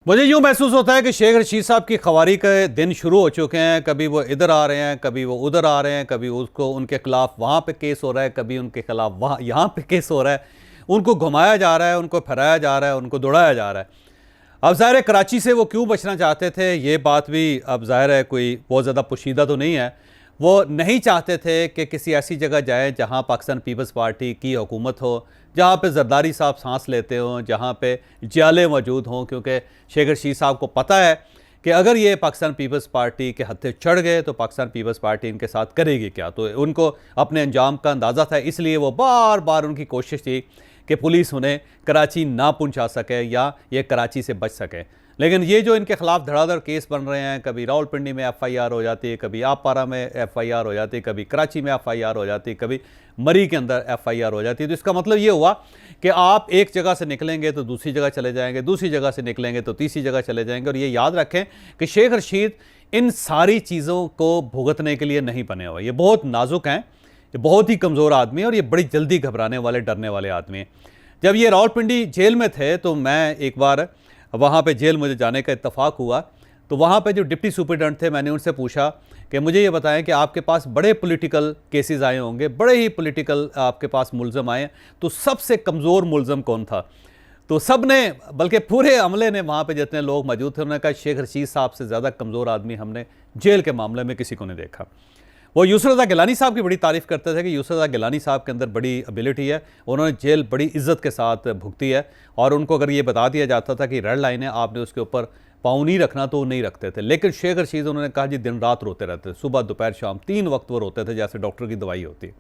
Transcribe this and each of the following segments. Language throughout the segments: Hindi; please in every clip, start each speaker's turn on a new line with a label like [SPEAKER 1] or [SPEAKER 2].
[SPEAKER 1] मुझे यूँ महसूस होता है कि शेख रशीद साहब की ख़वारी के दिन शुरू हो चुके हैं। कभी वो इधर आ रहे हैं, कभी वो उधर आ रहे हैं, कभी उसको उनके ख़िलाफ़ वहाँ पे केस हो रहा है, कभी उनके ख़िलाफ़ वहाँ यहाँ पे केस हो रहा है। उनको घुमाया जा रहा है, उनको फहराया जा रहा है, उनको दौड़ाया जा रहा है। अब ज़ाहिर है कराची से वो क्यों बचना चाहते थे, ये बात भी अब ज़ाहिर है कोई बहुत ज़्यादा पोशीदा तो नहीं है। वो नहीं चाहते थे कि किसी ऐसी जगह जाएँ जहाँ पाकिस्तान पीपल्स पार्टी की हुकूमत हो, जहाँ पे जरदारी साहब सांस लेते हों, जहाँ पे जियाले मौजूद हों, क्योंकि शेख रशीद साहब को पता है कि अगर ये पाकिस्तान पीपल्स पार्टी के हत्थे चढ़ गए तो पाकिस्तान पीपल्स पार्टी इनके साथ करेगी क्या। तो उनको अपने अंजाम का अंदाज़ा था, इसलिए वो बार बार उनकी कोशिश थी कि पुलिस उन्हें कराची ना पहुंचा सके या ये कराची से बच सके। लेकिन ये जो इनके खिलाफ धड़ाधड़ केस बन रहे हैं, कभी रावलपिंडी में एफआईआर हो जाती है, कभी आपारा में एफआईआर हो जाती है, कभी कराची में एफआईआर हो जाती है, कभी मरी के अंदर एफआईआर हो जाती है। तो इसका मतलब ये हुआ कि आप एक जगह से निकलेंगे तो दूसरी जगह चले जाएंगे, दूसरी जगह से निकलेंगे तो तीसरी जगह चले जाएंगे। और ये याद रखें कि शेख रशीद इन सारी चीज़ों को भुगतने के लिए नहीं बने हुए। ये बहुत नाजुक हैं, ये बहुत ही कमज़ोर आदमी है और ये बड़ी जल्दी घबराने वाले, डरने वाले आदमी हैं। जब ये रावलपिंडी जेल में थे तो मैं एक बार वहाँ पे जेल मुझे जाने का इत्तफाक हुआ, तो वहाँ पे जो डिप्टी सुपरिटेंडेंट थे, मैंने उनसे पूछा कि मुझे ये बताएं कि आपके पास बड़े पॉलिटिकल केसेस आए होंगे, बड़े ही पॉलिटिकल आपके पास मुलज़म आए, तो सबसे कमज़ोर मुलज़म कौन था। तो सब ने, बल्कि पूरे अमले ने, वहाँ पे जितने लोग मौजूद थे, उन्होंने कहा शेख रशीद साहब से ज़्यादा कमज़ोर आदमी हमने जेल के मामले में किसी को नहीं देखा। वो यूसुफ रज़ा गिलानी साहब की बड़ी तारीफ़ करते थे कि यूसुफ रज़ा गिलानी साहब के अंदर बड़ी एबिलिटी है, उन्होंने जेल बड़ी इज्जत के साथ भुगती है। और उनको अगर ये बता दिया जाता था कि रेड लाइन है, आपने उसके ऊपर पाँव नहीं रखना, तो वो नहीं रखते थे। लेकिन शेख रशीद, उन्होंने कहा जी दिन रात रोते रहते थे, सुबह दोपहर शाम 3 वक्त वो रोते थे, जैसे डॉक्टर की दवाई होती है।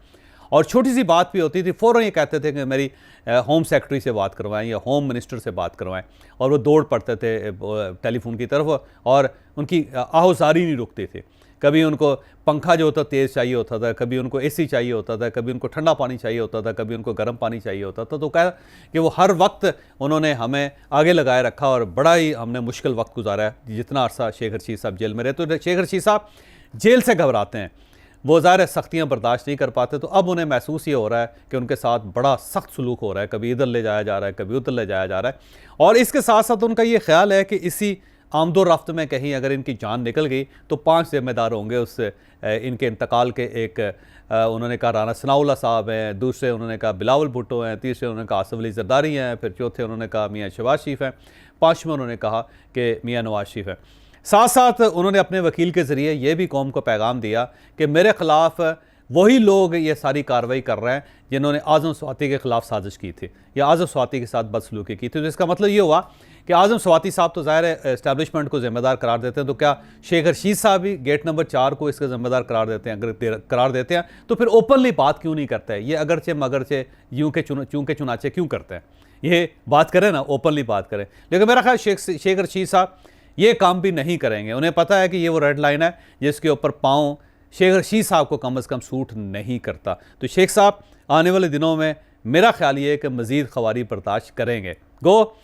[SPEAKER 1] और छोटी सी बात भी होती थी, फ़ौरन ये कहते थे कि मेरी होम सेक्रेटरी से बात करवाएं या होम मिनिस्टर से बात करवाएं। और वो दौड़ पड़ते थे टेलीफोन की तरफ, और उनकी आहोसारी नहीं रुकती थी। कभी उनको पंखा जो होता तेज़ चाहिए होता था, कभी उनको एसी चाहिए होता था, कभी उनको ठंडा पानी चाहिए होता था, कभी उनको गर्म पानी चाहिए होता था। तो कहा कि वो हर वक्त उन्होंने हमें आगे लगाए रखा और बड़ा ही हमने मुश्किल वक्त गुजारा है जितना अरसा शेख रशीद साहब जेल में रहे। तो शेख रशीद साहब जेल से घबराते हैं, वो ज़ाहिर सख्तियाँ बर्दाश्त नहीं कर पाते। तो अब उन्हें महसूस ये हो रहा है कि उनके साथ बड़ा सख्त सलूक हो रहा है, कभी इधर ले जाया जा रहा है, कभी उधर ले जाया जा रहा है। और इसके साथ साथ उनका ये ख्याल है कि इसी आमदो रफ्त में कहीं अगर इनकी जान निकल गई तो 5 जिम्मेदार होंगे उस इनके इंतकाल के। एक उन्होंने कहा राना सनाउल्लाह साहब हैं, दूसरे उन्होंने कहा बिलावल भुट्टो हैं, तीसरे उन्होंने कहा आसिफ अली जरदारी हैं, फिर चौथे उन्होंने कहा मियाँ शहबाज शरीफ हैं, पाँचवें उन्होंने कहा कि मियाँ नवाज शरीफ हैं। साथ साथ उन्होंने अपने वकील के ज़रिए ये भी कौम को पैगाम दिया कि मेरे ख़िलाफ़ वही लोग ये सारी कार्रवाई कर रहे हैं जिन्होंने आज़म स्वाति के ख़िलाफ़ साजिश की थी या आज़म स्वाति के साथ बदसलूकी की थी। तो इसका मतलब ये हुआ कि आज़म स्वाति साहब तो ज़ाहिर है इस्टेब्लिशमेंट को ज़िम्मेदार करार देते हैं, तो क्या शेख रशीद साहब भी गेट नंबर 4 को इसका ज़िम्मेदार करार देते हैं? अगर करार देते हैं तो फिर ओपनली बात क्यों नहीं करते हैं? ये अगरचे मगरचे यूँ के चूँ चुनाचे क्यों करते हैं? ये बात करें ना, ओपनली बात करें। लेकिन मेरा ख्याल शेख रशीद साहब ये काम भी नहीं करेंगे। उन्हें पता है कि ये वो रेड लाइन है जिसके ऊपर पाँव शेख रशीद साहब को कम अज़ कम सूट नहीं करता। तो शेख साहब आने वाले दिनों में मेरा ख्याल ये है कि मज़ीद ख़वारी बर्दाश्त करेंगे। गो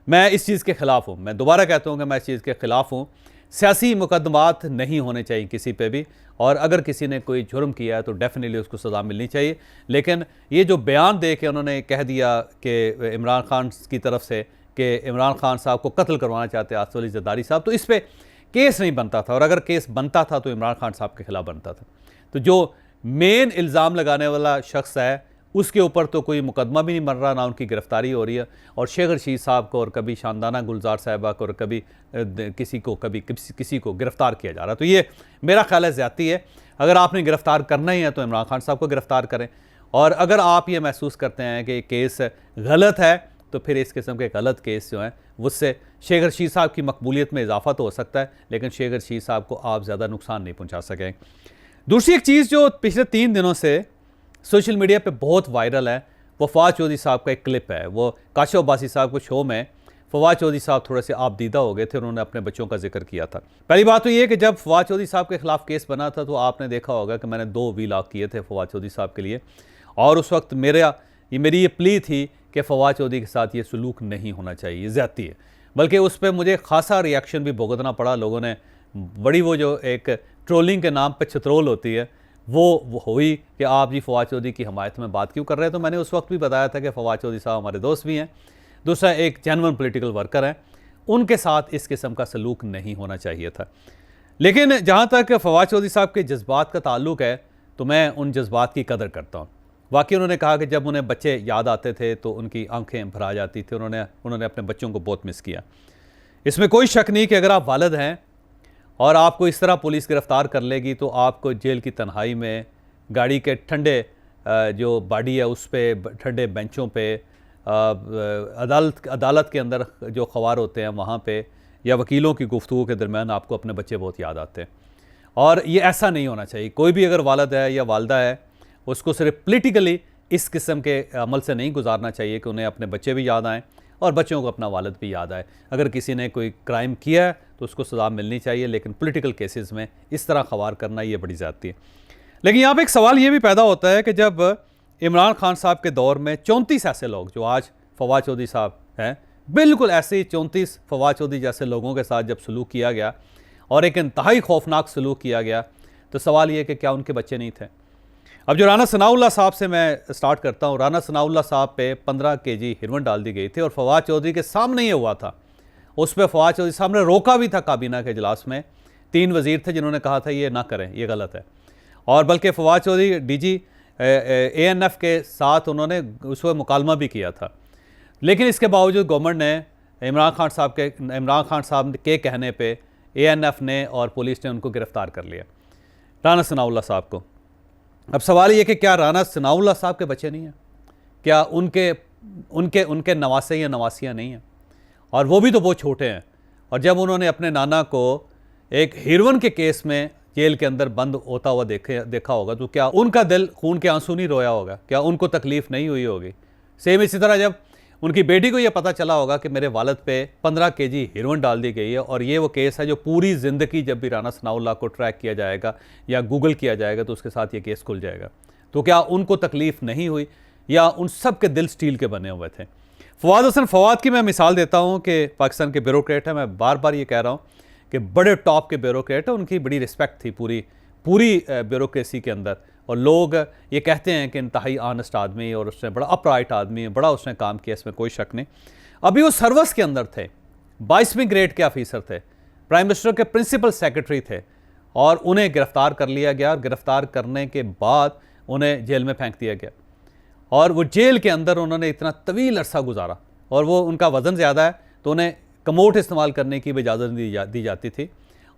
[SPEAKER 1] मैं इस चीज़ के ख़िलाफ़ हूँ, मैं दोबारा कहता हूँ कि मैं इस चीज़ के ख़िलाफ़ हूँ। सियासी मुकदमात नहीं होने चाहिए किसी पे भी, और अगर किसी ने कोई जुर्म किया है तो डेफिनेटली उसको सज़ा मिलनी चाहिए। लेकिन ये जो बयान दे के उन्होंने कह दिया कि इमरान खान की तरफ से कि इमरान खान साहब को कत्ल करवाना चाहते हैं आसिफ अली जरदारी साहब, तो इस पर केस नहीं बनता था, और अगर केस बनता था तो इमरान खान साहब के खिलाफ बनता था। तो जो मेन इल्ज़ाम लगाने वाला शख्स है उसके ऊपर तो कोई मुकदमा भी नहीं बन रहा, ना उनकी गिरफ्तारी हो रही है। और शेख रशीद साहब को और कभी शानदाना गुलजार साहिबा को और कभी किसी को गिरफ़्तार किया जा रहा है। तो ये मेरा ख्याल है ज़्यादती है। अगर आपने गिरफ़्तार करना ही है तो इमरान खान साहब को गिरफ़्तार करें, और अगर आप ये महसूस करते हैं कि केस गलत है तो फिर इस किस्म के गलत केस जो हैं उससे शेख रशीद साहब की मकबूलियत में इजाफा तो हो सकता है, लेकिन शेख रशीद साहब को आप ज़्यादा नुकसान नहीं पहुंचा सकें। दूसरी एक चीज़ जो पिछले 3 दिनों से सोशल मीडिया पे बहुत वायरल है, वो फवाद चौधरी साहब का एक क्लिप है। वो काशिफ अब्बासी साहब को शो में फवाद चौधरी साहब थोड़े से आपदीदा हो गए थे, उन्होंने अपने बच्चों का जिक्र किया था। पहली बात तो ये कि जब फवाद चौधरी साहब के खिलाफ केस बना था तो आपने देखा होगा कि मैंने 2 वीलॉग किए थे फवाद चौधरी साहब के लिए, और उस वक्त मेरी ये प्ली थी कि फवाद चौधरी के साथ ये सलूक नहीं होना चाहिए, ये ज़्यादती है। बल्कि उस पर मुझे खासा रिएक्शन भी भुगतना पड़ा। लोगों ने बड़ी, वो जो एक ट्रोलिंग के नाम पे छत्रोल होती है वो हुई कि आप जी फवाद चौधरी की हमायत में बात क्यों कर रहे हैं। तो मैंने उस वक्त भी बताया था कि फवाद चौधरी साहब हमारे दोस्त भी हैं, दूसरा एक जेन्युइन पॉलिटिकल वर्कर हैं, उनके साथ इस किस्म का सलूक नहीं होना चाहिए था। लेकिन जहाँ तक फवाद चौधरी साहब के जज्बात का ताल्लुक़ है तो मैं उन जज्बात की कदर करता हूँ। वाकई उन्होंने कहा कि जब उन्हें बच्चे याद आते थे तो उनकी आंखें भर आ जाती थी, उन्होंने अपने बच्चों को बहुत मिस किया। इसमें कोई शक नहीं कि अगर आप वालिद हैं और आपको इस तरह पुलिस गिरफ़्तार कर लेगी तो आपको जेल की तन्हाई में गाड़ी के ठंडे जो बॉडी है उस पर ठंडे बेंचों पे अदालत के अंदर जो ख़वार होते हैं वहाँ पे या वकीलों की गुफ्तगू के दरमियान आपको अपने बच्चे बहुत याद आते हैं। और ये ऐसा नहीं होना चाहिए। कोई भी अगर वालिद है या वालदा है उसको सिर्फ पॉलिटिकली इस किस्म के अमल से नहीं गुजारना चाहिए कि उन्हें अपने बच्चे भी याद आएँ और बच्चों को अपना वालिद भी याद आए। अगर किसी ने कोई क्राइम किया है तो उसको सज़ा मिलनी चाहिए, लेकिन पॉलिटिकल केसेस में इस तरह ख़वार करना ये बड़ी ज़्यादती है। लेकिन यहाँ पे एक सवाल ये भी पैदा होता है कि जब इमरान खान साहब के दौर में 34 ऐसे लोग जो आज फवाद चौधरी साहब हैं, बिल्कुल ऐसे ही 34 फवाद चौधरी जैसे लोगों के साथ जब सलूक किया गया और एक इंतहाई खौफनाक सलूक किया गया, तो सवाल ये कि क्या उनके बच्चे नहीं थे। अब जो राना सनाउल्लाह साहब से मैं स्टार्ट करता हूँ। राना सनाउल्लाह साहब पे 15 केजी हेरोइन डाल दी गई थी और फवाद चौधरी के सामने ये हुआ था। उस पर फवाद चौधरी साहब ने रोका भी था काबीना के इजलास में। 3 वज़ीर थे जिन्होंने कहा था ये ना करें, ये गलत है। और बल्कि फवाद चौधरी DG ANF के साथ उन्होंने उस वक्त मुकालमा भी किया था। लेकिन इसके बावजूद गवर्नमेंट ने इमरान खान साहब के कहने पे ANF ने और पुलिस ने उनको गिरफ़्तार कर लिया, राना सनाउल्लाह साहब को। अब सवाल ये कि क्या राना सनाउल्लाह साहब के बच्चे नहीं हैं? क्या उनके नवासे या नवासियाँ नहीं हैं? और वो भी तो बहुत छोटे हैं। और जब उन्होंने अपने नाना को एक हेरोइन के केस में जेल के अंदर बंद होता हुआ देखा होगा तो क्या उनका दिल खून के आंसू नहीं रोया होगा? क्या उनको तकलीफ़ नहीं हुई होगी? सेम इसी तरह जब उनकी बेटी को यह पता चला होगा कि मेरे वालिद पे 15 केजी हेरोइन डाल दी गई है और ये वो केस है जो पूरी ज़िंदगी जब भी राना सनाउल्लाह को ट्रैक किया जाएगा या गूगल किया जाएगा तो उसके साथ ये केस खुल जाएगा, तो क्या उनको तकलीफ़ नहीं हुई या उन सब के दिल स्टील के बने हुए थे? फवाद हसन फवाद की मैं मिसाल देता हूँ कि पाकिस्तान के ब्यूरोक्रेट है। मैं बार बार ये कह रहा हूँ कि बड़े टॉप के ब्यूरोक्रेट है, उनकी बड़ी रिस्पेक्ट थी पूरी ब्यूरोक्रेसी के अंदर। और लोग ये कहते हैं कि इंतहाई ऑनेस्ट आदमी और उसने बड़ा अपराइट आदमी है, बड़ा उसने काम किया, इसमें कोई शक नहीं। अभी वो सर्विस के अंदर थे, 22वीं ग्रेड के ऑफिसर थे, प्राइम मिनिस्टर के प्रिंसिपल सेक्रेटरी थे और उन्हें गिरफ़्तार कर लिया गया। और गिरफ़्तार करने के बाद उन्हें जेल में फेंक दिया गया और वो जेल के अंदर उन्होंने इतना तवील अरसा गुजारा। और वो उनका वज़न ज़्यादा है तो उन्हें कमोड इस्तेमाल करने की भी इजाज़त दी जाती थी।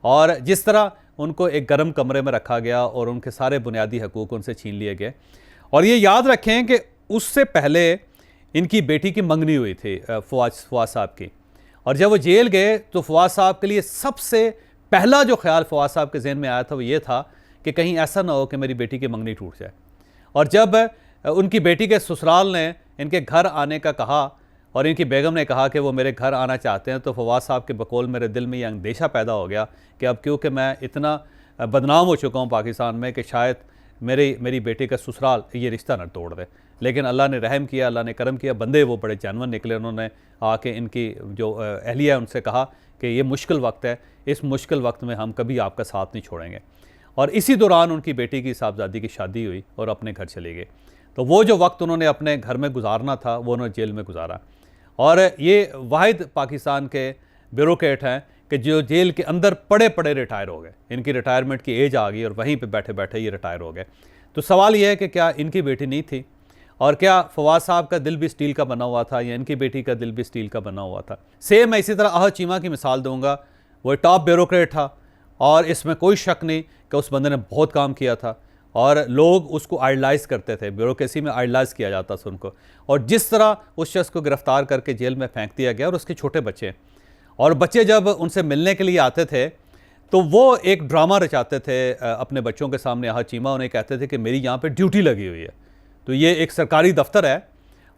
[SPEAKER 1] और जिस तरह उनको एक गर्म कमरे में रखा गया और उनके सारे बुनियादी हकूक़ उनसे छीन लिए गए। और ये याद रखें कि उससे पहले इनकी बेटी की मंगनी हुई थी फवाद साहब की। और जब वो जेल गए तो फवाद साहब के लिए सबसे पहला जो ख्याल फवाद साहब के जहन में आया था वो ये था कि कहीं ऐसा ना हो कि मेरी बेटी की मंगनी टूट जाए। और जब उनकी बेटी के ससुराल ने इनके घर आने का कहा और इनकी बेगम ने कहा कि वो मेरे घर आना चाहते हैं, तो फवाद साहब के बकौल मेरे दिल में ये अंदेशा पैदा हो गया कि अब क्योंकि मैं इतना बदनाम हो चुका हूँ पाकिस्तान में कि शायद मेरी बेटी का ससुराल ये रिश्ता न तोड़ दे। लेकिन अल्लाह ने रहम किया, अल्लाह ने करम किया, बंदे वो बड़े जानवर निकले। उन्होंने आके इनकी जो अहलिया है उनसे कहा कि ये मुश्किल वक्त है, इस मुश्किल वक्त में हम कभी आपका साथ नहीं छोड़ेंगे। और इसी दौरान उनकी बेटी की साहबजादी की शादी हुई और अपने घर चले गए। तो वो जो वक्त उन्होंने अपने घर में गुजारना था वो उन्होंने जेल में गुजारा। और ये वाहिद पाकिस्तान के ब्यूरोक्रेट हैं कि जो जेल के अंदर पड़े रिटायर हो गए। इनकी रिटायरमेंट की एज आ गई और वहीं पे बैठे बैठे ये रिटायर हो गए। तो सवाल ये है कि क्या इनकी बेटी नहीं थी और क्या फवाद साहब का दिल भी स्टील का बना हुआ था या इनकी बेटी का दिल भी स्टील का बना हुआ था? सेम मैं इसी तरह अहद चीमा की मिसाल दूंगा। वो टॉप ब्यूरोक्रेट था और इसमें कोई शक नहीं कि उस बंदे ने बहुत काम किया था और लोग उसको आइडलाइज़ करते थे, ब्यूरोक्रेसी में आइडलाइज़ किया जाता था उनको। और जिस तरह उस शख्स को गिरफ़्तार करके जेल में फेंक दिया गया और उसके छोटे बच्चे, और बच्चे जब उनसे मिलने के लिए आते थे तो वो एक ड्रामा रचाते थे अपने बच्चों के सामने। अहद चीमा उन्हें कहते थे कि मेरी यहाँ पे ड्यूटी लगी हुई है, तो ये एक सरकारी दफ्तर है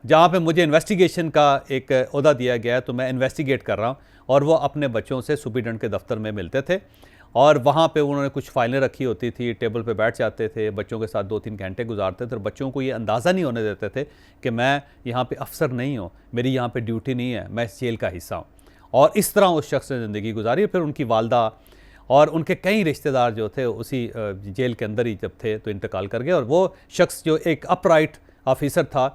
[SPEAKER 1] जहाँ पे मुझे इन्वेस्टिगेशन का एक ओहदा दिया गया है, तो मैं इन्वेस्टिगेट कर रहा हूँ। और वो अपने बच्चों से सुपरिटेंडेंट के दफ्तर में मिलते थे और वहाँ पे उन्होंने कुछ फाइलें रखी होती थी, टेबल पे बैठ जाते थे, बच्चों के साथ 2-3 घंटे गुजारते थे और बच्चों को ये अंदाज़ा नहीं होने देते थे कि मैं यहाँ पे अफसर नहीं हूँ, मेरी यहाँ पे ड्यूटी नहीं है, मैं इस जेल का हिस्सा हूँ। और इस तरह उस शख्स ने ज़िंदगी गुजारी। फिर उनकी वालदा और उनके कई रिश्तेदार जो थे उसी जेल के अंदर ही जब थे तो इंतकाल कर गए। और वो शख्स जो एक अपराइट ऑफिसर था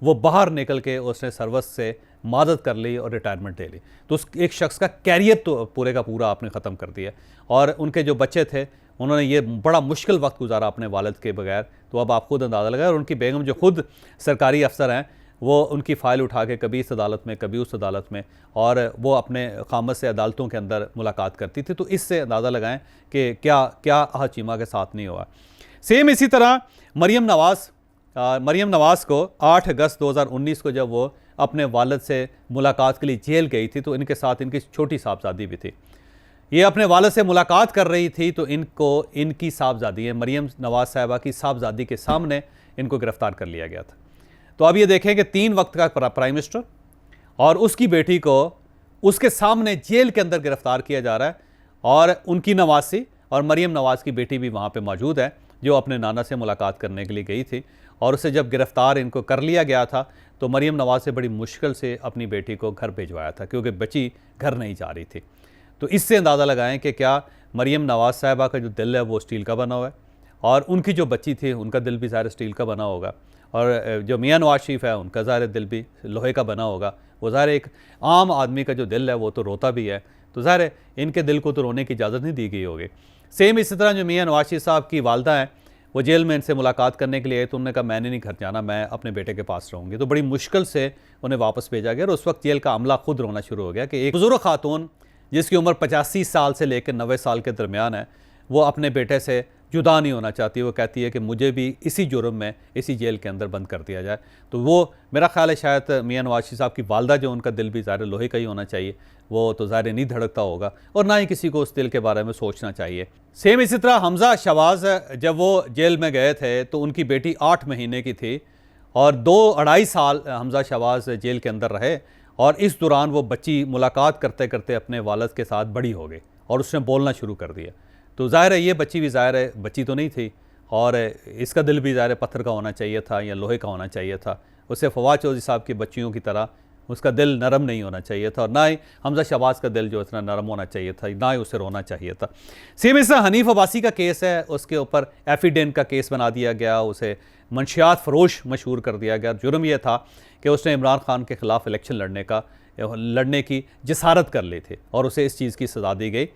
[SPEAKER 1] वो बाहर निकल के उसने सर्विस से मादत कर ली और रिटायरमेंट ले ली। तो उस एक शख्स का कैरियर तो पूरे का पूरा आपने ख़त्म कर दिया। और उनके जो बच्चे थे उन्होंने ये बड़ा मुश्किल वक्त गुजारा अपने वालिद के बगैर। तो अब आप खुद अंदाज़ा लगाएं। और उनकी बेगम जो खुद सरकारी अफसर हैं, वो उनकी फ़ाइल उठा के कभी इस अदालत में कभी उस अदालत में, और वो अपने ख़ामद से अदालतों के अंदर मुलाकात करती थी। तो इससे अंदाज़ा लगाएं कि क्या क्या चीमा के साथ नहीं हुआ। सेम इसी तरह मरियम नवाज़ को 8 अगस्त 2019 को जब वो अपने वालिद से मुलाकात के लिए जेल गई थी, तो इनके साथ इनकी छोटी साहबजादी भी थी। ये अपने वालिद से मुलाकात कर रही थी, तो इनकी साहबजादी है मरियम नवाज़ साहिबा की साहबजादी के सामने इनको गिरफ़्तार कर लिया गया था। तो अब ये देखें कि 3 वक्त का प्राइम मिनिस्टर और उसकी बेटी को उसके सामने जेल के अंदर गिरफ़्तार किया जा रहा है। और उनकी नवासी और मरियम नवाज़ की बेटी भी वहाँ पे मौजूद है, जो अपने नाना से मुलाकात करने के लिए गई थी। और उसे जब गिरफ़्तार इनको कर लिया गया था, तो मरियम नवाज़ से बड़ी मुश्किल से अपनी बेटी को घर भिजवाया था, क्योंकि बच्ची घर नहीं जा रही थी। तो इससे अंदाज़ा लगाएं कि क्या मरियम नवाज़ साहिबा का जो दिल है वो स्टील का बना हुआ है, और उनकी जो बच्ची थी उनका दिल भी ज़ाहिर स्टील का बना होगा। और जो मियां नवाज शरीफ है उनका ज़ाहिर दिल भी लोहे का बना होगा। वो ज़ाहिर एक आम आदमी का जो दिल है वो तो रोता भी है, तो ज़ाहिर इनके दिल को तो रोने की इजाज़त नहीं दी गई होगी। सेम इसी तरह जो मियां नवाज शरीफ साहब की वालदा हैं, वो जेल में इनसे मुलाकात करने के लिए आए, तो उन्होंने कहा मैंने नहीं घर जाना, मैं अपने बेटे के पास रहूँगी। तो बड़ी मुश्किल से उन्हें वापस भेजा गया। और उस वक्त जेल का अमला खुद रोना शुरू हो गया कि एक बुजुर्ग खातून जिसकी उम्र 85 साल से लेकर 90 साल के दरमियान है, वो अपने बेटे से जुदा नहीं होना चाहती। वो कहती है कि मुझे भी इसी जुर्म में इसी जेल के अंदर बंद कर दिया जाए। तो वो मेरा ख्याल है शायद मियां नवाज शरीफ साहब की वालदा, जो उनका दिल भी ज़ाहिर लोहे का ही होना चाहिए, वो तो ज़ाहिर नहीं धड़कता होगा, और ना ही किसी को उस दिल के बारे में सोचना चाहिए। सेम इसी तरह हमज़ा शहबाज जब वो जेल में गए थे, तो उनकी बेटी 8 महीने की थी, और 2-2.5 साल हमज़ा शहबाज जेल के अंदर रहे। और इस दौरान वो बच्ची मुलाकात करते करते अपने वालिद के साथ बड़ी हो गई और उसने बोलना शुरू कर दिया। तो ज़ाहिर है ये बच्ची भी ज़ाहिर है बच्ची तो नहीं थी, और इसका दिल भी ज़ाहिर पत्थर का होना चाहिए था या लोहे का होना चाहिए था। उसे फवाद चौधरी साहब की बच्चियों की तरह उसका दिल नरम नहीं होना चाहिए था, और ना ही हमज़ा शहबाज का दिल जो इतना नरम होना चाहिए था, ना ही उसे रोना चाहिए था। सेम इस हनीफ अब्बासी का केस है, उसके ऊपर एफिडेंट का केस बना दिया गया, उसे मंशियात फरोश मशहूर कर दिया गया। जुर्म यह था कि उसने इमरान खान के ख़िलाफ़ इलेक्शन लड़ने की जसारत कर ली थी, और उसे इस चीज़ की सज़ा दी गई।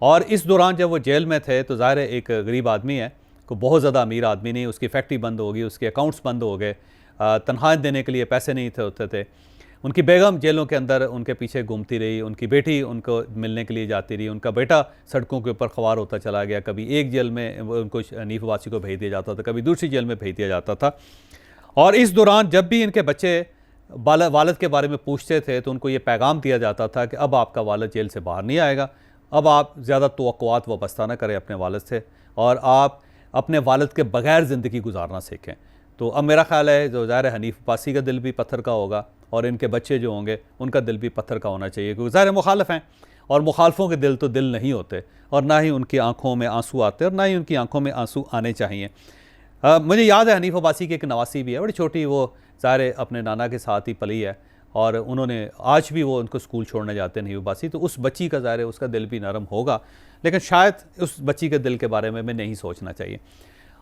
[SPEAKER 1] और इस दौरान जब वो जेल में थे, तो ज़ाहिर एक गरीब आदमी है, को बहुत ज़्यादा अमीर आदमी नहीं, उसकी फैक्ट्री बंद हो गई, उसके अकाउंट्स बंद हो गए, तनख्वाह देने के लिए पैसे नहीं होते थे। उनकी बेगम जेलों के अंदर उनके पीछे घूमती रही, उनकी बेटी उनको मिलने के लिए जाती रही, उनका बेटा सड़कों के ऊपर ख्वार होता चला गया। कभी एक जेल में उनको हनीफ अब्बासी को भेज दिया जाता था, कभी दूसरी जेल में भेज दिया जाता था। और इस दौरान जब भी इनके बच्चे वालिद के बारे में पूछते थे, तो उनको ये पैगाम दिया जाता था कि अब आपका वालिद जेल से बाहर नहीं आएगा, अब आप ज़्यादा तवक्कुआत वाबस्ता ना करें अपने वालिद से, और आप अपने वालिद के बग़ैर ज़िंदगी गुजारना सीखें। तो अब मेरा ख़्याल है जो ज़ाहिर हनीफ अब्बासी का दिल भी पत्थर का होगा, और इनके बच्चे जो होंगे उनका दिल भी पत्थर का होना चाहिए, क्योंकि ज़ाहिर मुखालिफ हैं, और मुखालफों के दिल तो दिल नहीं होते, और ना ही उनकी आँखों में आंसू आते, और ना ही उनकी आँखों में आंसू आने चाहिए। मुझे याद है हनीफ अब्बासी की एक नवासी भी है, बड़ी छोटी, वो ज़ाहिर अपने नाना के साथ ही पली है, और उन्होंने आज भी वो उनको स्कूल छोड़ने जाते हैं हनीफ अब्बासी। तो उस बच्ची का ज़ाहिर उसका दिल भी नरम होगा, लेकिन शायद उस बच्ची के दिल के बारे में नहीं सोचना चाहिए।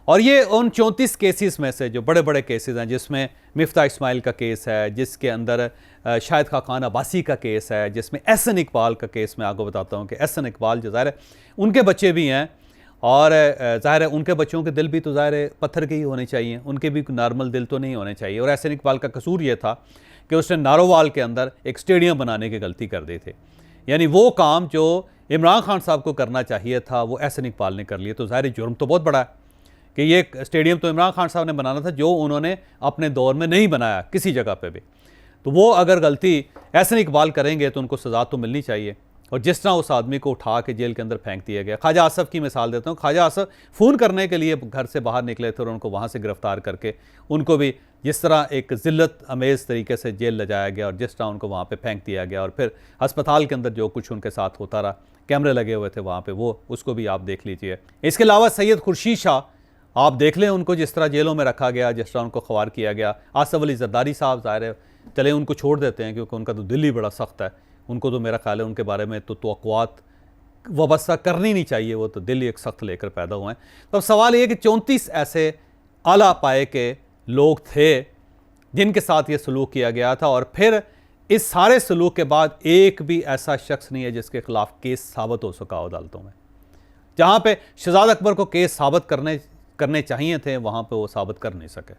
[SPEAKER 1] और ये उन 34 केसेस में से जो बड़े बड़े केसेस हैं, जिसमें मिफ्ता इस्माइल का केस है, जिसके अंदर शाहिद खाकान अब्बासी का केस है, जिसमें एहसन इकबाल का केस मैं आपको बताता हूँ कि एहसन इकबाल जो ज़ाहिर उनके बच्चे भी हैं, और ज़ाहिर उनके बच्चों के दिल भी तो ज़ाहिर पत्थर के ही होने चाहिए, उनके भी नॉर्मल दिल तो नहीं होने चाहिए। और एहसन इकबाल का कसूर ये था कि उसने नारोवाल के अंदर एक स्टेडियम बनाने की गलती कर दी थी, यानी वो काम जो इमरान खान साहब को करना चाहिए था वो एहसन इकबाल ने कर लिया। तो ज़ाहिर जुर्म तो बहुत बड़ा है कि ये स्टेडियम तो इमरान खान साहब ने बनाना था, जो उन्होंने अपने दौर में नहीं बनाया किसी जगह पे भी। तो वो अगर गलती एहसन इकबाल करेंगे तो उनको सज़ा तो मिलनी चाहिए। और जिस तरह उस आदमी को उठा के जेल के अंदर फेंक दिया गया, ख्वाजा आसफ़ की मिसाल देता हूँ। ख्वाजा आसफ़ फ़ोन करने के लिए घर से बाहर निकले थे, और उनको वहाँ से गिरफ़्तार करके उनको भी जिस तरह एक ज़िल्लत अमेज़ तरीके से जेल ले जाया गया, और जिस तरह उनको वहाँ पे फेंक दिया गया, और फिर अस्पताल के अंदर जो कुछ उनके साथ होता रहा, कैमरे लगे हुए थे वहाँ पे, वो उसको भी आप देख लीजिए। इसके अलावा सैयद खुर्शीद शाह आप देख लें, उनको जिस तरह जेलों में रखा गया, जिस तरह उनको ख्वार किया गया। आसफ़ अली ज़रदारी साहब ज़ाहिर है चले उनको छोड़ देते हैं, क्योंकि उनका तो दिल ही बड़ा सख्त है, उनको तो मेरा ख्याल है उनके बारे में तो तवक्कुआत वाबस्ता करनी नहीं चाहिए, वो तो दिल ही एक सख्त लेकर पैदा हुए हैं। तो अब सवाल ये कि 34 ऐसे आला पाए के लोग थे जिनके साथ ये सलूक किया गया था, और फिर इस सारे सलूक के बाद एक भी ऐसा शख्स नहीं है जिसके खिलाफ केस साबित हो सका हो अदालतों में। जहां पे शहजाद अकबर को केस साबित करने चाहिए थे, वहां पे वो साबित कर नहीं सके।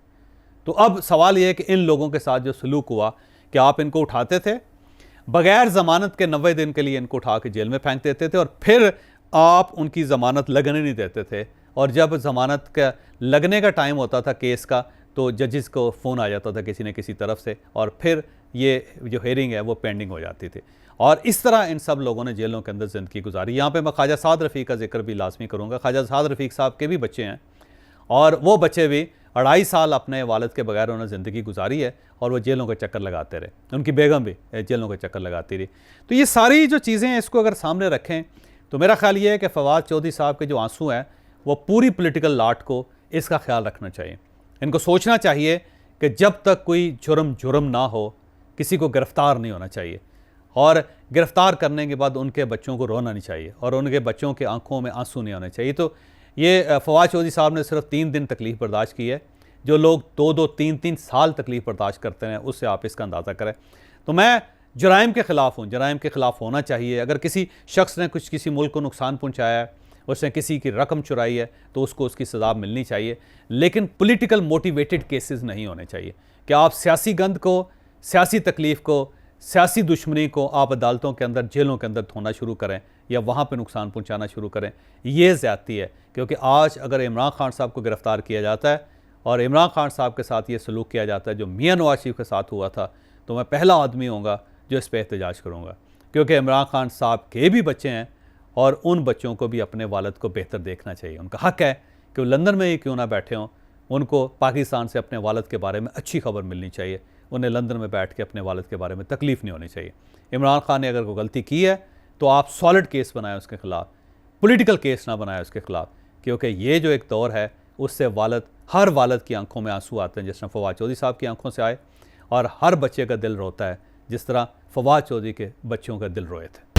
[SPEAKER 1] तो अब सवाल यह है कि इन लोगों के साथ जो सलूक हुआ, कि आप इनको उठाते थे बगैर जमानत के 90 दिन के लिए, इनको उठा के जेल में फेंक देते थे और फिर आप उनकी ज़मानत लगने नहीं देते थे, और जब ज़मानत का लगने का टाइम होता था केस का, तो जजेस को फ़ोन आ जाता था किसी न किसी तरफ से, और फिर ये जो हेयरिंग है वो पेंडिंग हो जाती थी। और इस तरह इन सब लोगों ने जेलों के अंदर ज़िंदगी गुजारी। यहाँ पे मैं ख्वाजा साद रफ़ीक का जिक्र भी लाजमी करूँगा। ख्वाजा साद रफ़ीक साहब के भी बच्चे हैं, और वो बच्चे भी 2.5 साल अपने वालिद के बगैर उन्होंने ज़िंदगी गुजारी है, और वो जेलों के चक्कर लगाते रहे। उनकी बेगम भी जेलों के चक्कर लगाती रही। तो ये सारी जो चीज़ें हैं, इसको अगर सामने रखें तो मेरा ख्याल ये है कि फवाद चौधरी साहब के जो आंसू हैं, वो पूरी पॉलिटिकल लाट को इसका ख्याल रखना चाहिए। इनको सोचना चाहिए कि जब तक कोई जुर्म ना हो, किसी को गिरफ़्तार नहीं होना चाहिए, और गिरफ़्तार करने के बाद उनके बच्चों को रोना नहीं चाहिए, और उनके बच्चों के आंखों में आंसू नहीं होने चाहिए। तो ये फवाद चौधरी साहब ने सिर्फ 3 दिन तकलीफ़ बर्दाश्त की है। जो लोग 2-2, 3-3 साल तकलीफ़ बर्दाश्त करते हैं, उससे आप इसका अंदाज़ा करें। तो मैं जराइम के ख़िलाफ़ हूँ, जराइम के ख़िलाफ़ होना चाहिए। अगर किसी शख्स ने किसी मुल्क को नुकसान पहुँचाया है, उसने किसी की रकम चुराई है, तो उसको उसकी सज़ा मिलनी चाहिए, लेकिन पॉलिटिकल मोटिवेटेड केसेस नहीं होने चाहिए कि आप सियासी गंद को, सियासी तकलीफ़ को, सियासी दुश्मनी को आप अदालतों के अंदर, जेलों के अंदर धोना शुरू करें या वहाँ पे नुकसान पहुँचाना शुरू करें। ये ज़्यादती है, क्योंकि आज अगर इमरान खान साहब को गिरफ़्तार किया जाता है और इमरान खान साहब के साथ ये सलूक किया जाता है जो मियां नवाज शरीफ के साथ हुआ था, तो मैं पहला आदमी होऊंगा जो इस पर एहतजाज करूँगा, क्योंकि इमरान खान साहब के भी बच्चे हैं, और उन बच्चों को भी अपने वालिद को बेहतर देखना चाहिए। उनका हक़ है कि वो लंदन में ही क्यों ना बैठे हों, उनको पाकिस्तान से अपने वालिद के बारे में अच्छी खबर मिलनी चाहिए। उन्हें लंदन में बैठ के अपने वालिद के बारे में तकलीफ़ नहीं होनी चाहिए। इमरान खान ने अगर कोई गलती की है तो आप सॉलिड केस बनाएं उसके ख़िलाफ़, पॉलिटिकल केस ना बनाएं उसके ख़िलाफ़, क्योंकि ये जो एक दौर है उससे हर वालिद की आंखों में आंसू आते हैं, जिस तरह फवाद चौधरी साहब की आंखों से आए, और हर बच्चे का दिल रोता है जिस तरह फवाद चौधरी के बच्चों का दिल रोए थे।